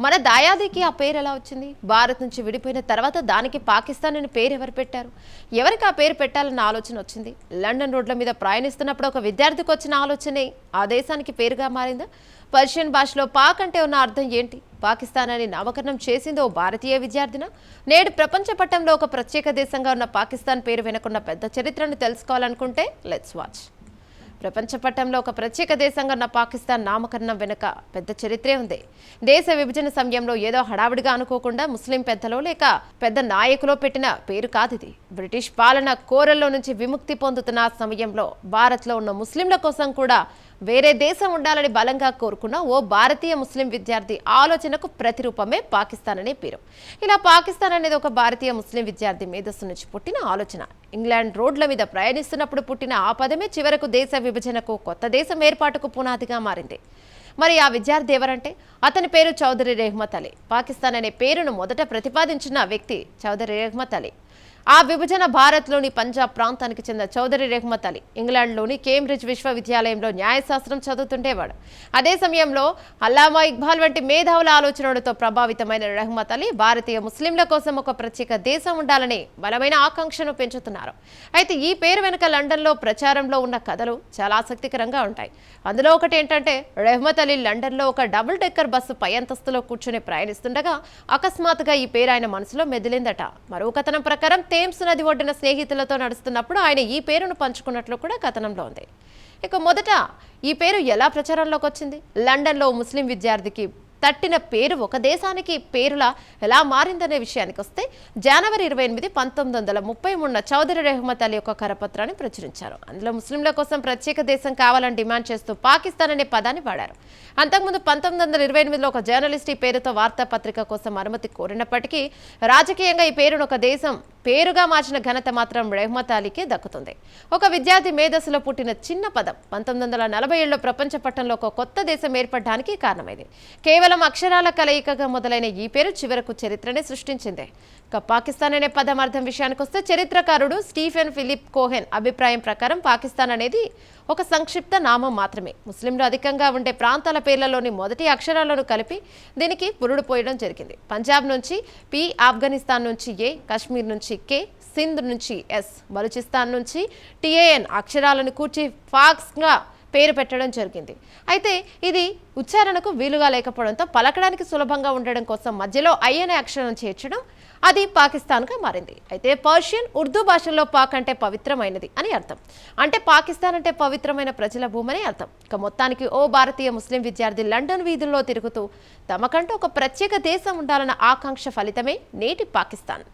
మన దాయాదికి ఆ పేరు ఎలా వచ్చింది? భారత్ నుంచి విడిపోయిన తర్వాత దానికి పాకిస్తాన్ అని పేరు ఎవరు పెట్టారు? ఎవరికి ఆ పేరు పెట్టాలన్న ఆలోచన వచ్చింది? లండన్ రోడ్ల మీద ప్రయాణిస్తున్నప్పుడు ఒక విద్యార్థికి వచ్చిన ఆలోచనే ఆ దేశానికి పేరుగా మారిందా? పర్షియన్ భాషలో పాక్ అంటే ఉన్న అర్థం ఏంటి? పాకిస్తాన్ అని నామకరణం చేసింది ఓ భారతీయ విద్యార్థిన? నేడు ప్రపంచ పటంలో ఒక ప్రత్యేక దేశంగా ఉన్న పాకిస్తాన్ పేరు వెనుకున్న పెద్ద చరిత్రను తెలుసుకోవాలనుకుంటే లెట్స్ వాచ్. ప్రపంచ పటంలో ఒక ప్రత్యేక దేశంగా ఉన్న పాకిస్తాన్ నామకరణం వెనుక పెద్ద చరిత్రే ఉంది. దేశ విభజన సమయంలో ఏదో హడావిడిగా అనుకోకుండా ముస్లిం పెద్దలో లేక పెద్ద నాయకులో పెట్టిన పేరు కాదిది. బ్రిటిష్ పాలన కోరల్లో నుంచి విముక్తి పొందుతున్న సమయంలో భారత్లో ఉన్న ముస్లింల కోసం కూడా వేరే దేశం ఉండాలని బలంగా కోరుకున్న ఓ భారతీయ ముస్లిం విద్యార్థి ఆలోచనకు ప్రతిరూపమే పాకిస్తాన్ అనే పేరు. ఇలా పాకిస్తాన్ అనేది ఒక భారతీయ ముస్లిం విద్యార్థి మేధస్సు నుంచి పుట్టిన ఆలోచన. ఇంగ్లాండ్ రోడ్ల మీద ప్రయాణిస్తున్నప్పుడు పుట్టిన ఆ పదమే చివరకు దేశ విభజనకు, కొత్త దేశం ఏర్పాటుకు పునాదిగా మారింది. మరి ఆ విద్యార్థి ఎవరంటే అతని పేరు చౌదరి రెహ్మత్ అలీ. పాకిస్తాన్ అనే పేరును మొదట ప్రతిపాదించిన వ్యక్తి చౌదరి రెహ్మత్ అలీ. ఆ విభజన భారత్లోని పంజాబ్ ప్రాంతానికి చెందిన చౌదరి రెహ్మత్ అలీ ఇంగ్లాండ్లోని కేంబ్రిడ్జ్ విశ్వవిద్యాలయంలో న్యాయశాస్త్రం చదువుతుండేవాడు. అదే సమయంలో అల్లామా ఇక్బాల్ వంటి మేధావుల ఆలోచనలతో ప్రభావితమైన రెహ్మత్ అలీ భారతీయ ముస్లింల కోసం ఒక ప్రత్యేక దేశం ఉండాలని బలమైన ఆకాంక్షను పెంచుతున్నారు. అయితే ఈ పేరు వెనుక లండన్లో ప్రచారంలో ఉన్న కథలు చాలా ఆసక్తికరంగా ఉంటాయి. అందులో ఒకటి ఏంటంటే, రెహ్మత్ అలీ లండన్లో ఒక డబుల్ డెక్కర్ బస్సు పై అంతస్తులో కూర్చుని ప్రయాణిస్తుండగా అకస్మాత్తుగా ఈ పేరు ఆయన మనసులో మెదిలిందట. మరో కథనం ప్రకారం థేమ్స్ నది ఒడ్డున స్నేహితులతో నడుస్తున్నప్పుడు ఆయన ఈ పేరును పంచుకున్నట్లు కూడా కథనంలో ఉంది. ఇక మొదట ఈ పేరు ఎలా ప్రచారంలోకి వచ్చింది? లండన్లో ముస్లిం విద్యార్థికి తట్టిన పేరు ఒక దేశానికి పేరులా ఎలా మారిందనే విషయానికి వస్తే, జనవరి 28, 1933 చౌదరి రెహ్మత్ అలీ ఒక కరపత్రాన్ని ప్రచురించారు. అందులో ముస్లింల కోసం ప్రత్యేక దేశం కావాలని డిమాండ్ చేస్తూ పాకిస్తాన్ అనే పదాన్ని వాడారు. అంతకుముందు 1928లో ఒక జర్నలిస్ట్ ఈ పేరుతో వార్తాపత్రిక కోసం అనుమతి కోరినప్పటికీ రాజకీయంగా ఈ పేరును ఒక దేశం పేరుగా మార్చిన ఘనత మాత్రం రెహ్మత్ అలీకే దక్కుతుంది. ఒక విద్యార్థి మేధస్సులో పుట్టిన చిన్న పదం 1947లో ప్రపంచ పటంలో ఒక కొత్త దేశం ఏర్పడడానికి కారణమైంది. కేవలం అక్షరాల కలయికగా మొదలైన ఈ పేరు చివరకు చరిత్రనే సృష్టించింది. ఇక పాకిస్తాన్ అనే పదం అర్థం విషయానికి వస్తే, చరిత్రకారుడు స్టీఫెన్ ఫిలిప్ కోహెన్ అభిప్రాయం ప్రకారం పాకిస్తాన్ అనేది ఒక సంక్షిప్త నామం మాత్రమే. ముస్లింలు అధికంగా ఉండే ప్రాంతాల పేర్లలోని మొదటి అక్షరాలను కలిపి దీనికి పురుడు పోయడం జరిగింది. పంజాబ్ నుంచి పి, ఆఫ్ఘనిస్తాన్ నుంచి ఏ, కాశ్మీర్ నుంచి కే, సింధ్ నుంచి ఎస్, బలూచిస్తాన్ నుంచి టిఏఎన్ అక్షరాలను కూర్చి ఫాక్స్గా పేరు పెట్టడం జరిగింది. అయితే ఇది ఉచ్చారణకు వీలుగా లేకపోవడంతో పలకడానికి సులభంగా ఉండడం కోసం మధ్యలో ఐ అనే అక్షరం చేర్చడం అది పాకిస్తాన్గా మారింది. అయితే పర్షియన్, ఉర్దూ భాషల్లో పాక్ అంటే పవిత్రమైనది అని అర్థం. అంటే పాకిస్తాన్ అంటే పవిత్రమైన ప్రజల భూమని అర్థం. ఇక మొత్తానికి ఓ భారతీయ ముస్లిం విద్యార్థి లండన్ వీధుల్లో తిరుగుతూ తమకంటూ ఒక ప్రత్యేక దేశం ఉండాలన్న ఆకాంక్ష ఫలితమే నేటి పాకిస్తాన్.